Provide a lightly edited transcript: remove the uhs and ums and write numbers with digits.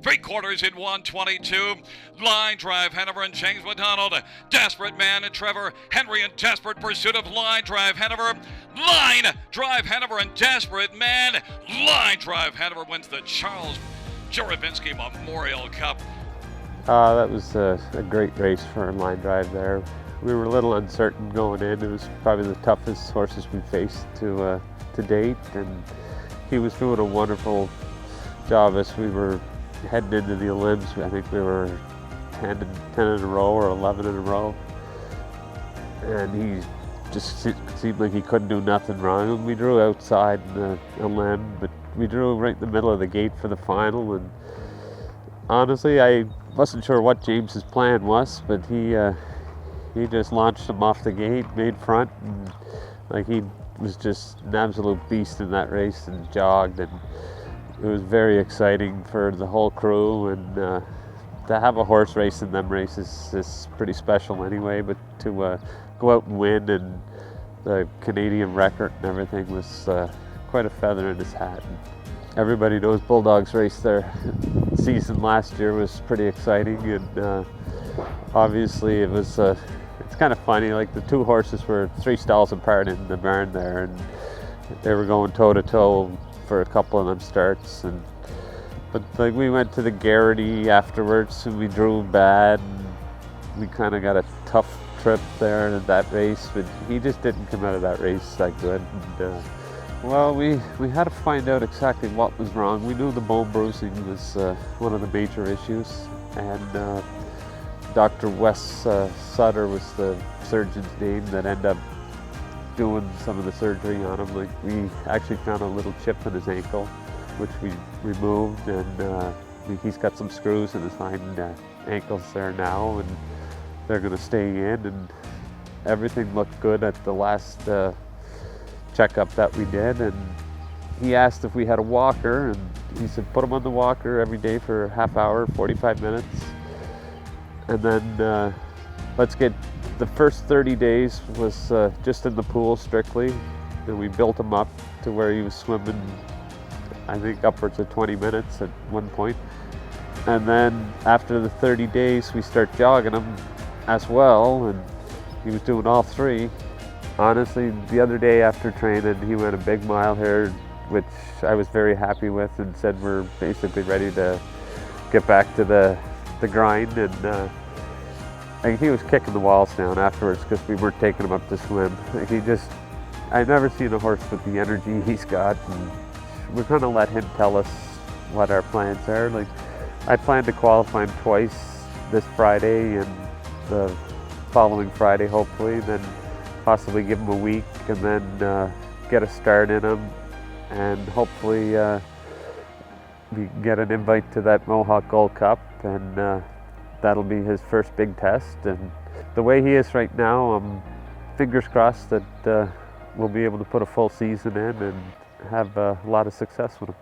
3 quarters in 122. Linedrive Hanover and James McDonald. Desperate Man and Trevor Henry in desperate pursuit of Linedrive Hanover. Linedrive Hanover and Desperate Man. Linedrive Hanover wins the Charles Juravinski Memorial Cup. That was a great race for Linedrive there. We were a little uncertain going in. It was probably the toughest horses we faced to date, and he was doing a wonderful job as we were heading into the Olymps. I think we were 10 in a row or 11 in a row, and he just seemed like he couldn't do nothing wrong. And we drew outside in the limb, but we drew right in the middle of the gate for the final, and honestly, I wasn't sure what James's plan was, but he just launched him off the gate, made front, and like he was just an absolute beast in that race and jogged, and it was very exciting for the whole crew. And to have a horse race in them races is pretty special anyway, but to go out and win, and the Canadian record and everything was quite a feather in his hat. Everybody knows Bulldogs race their season last year was pretty exciting, and obviously it was it's kind of funny, like the two horses were 3 stalls apart in the barn there, and they were going toe to toe for a couple of them starts, but like we went to the Garrity afterwards and we drew bad, and we kind of got a tough trip there in that race, but he just didn't come out of that race that good. And, well, we had to find out exactly what was wrong. We knew the bone bruising was one of the major issues, and Dr. Wes Sutter was the surgeon's name that ended up doing some of the surgery on him. Like, we actually found a little chip in his ankle, which we removed, and he's got some screws in his hind ankles there now, and they're going to stay in, and everything looked good at the last checkup that we did. And he asked if we had a walker, and he said put him on the walker every day for a half hour, 45 minutes, and then let's get the first 30 days was just in the pool strictly, and we built him up to where he was swimming, I think upwards of 20 minutes at one point. And then after the 30 days we start jogging him as well, and he was doing all 3. Honestly, the other day after training, he went a big mile here, which I was very happy with, and said we're basically ready to get back to the grind. And like, he was kicking the walls down afterwards because we weren't taking him up to swim. Like, I've never seen a horse with the energy he's got, and we're going to let him tell us what our plans are. Like, I plan to qualify him twice, this Friday and the following Friday, hopefully, then possibly give him a week, and then get a start in him, and hopefully we get an invite to that Mohawk Gold Cup, and that'll be his first big test. And the way he is right now, I'm fingers crossed that we'll be able to put a full season in and have a lot of success with him.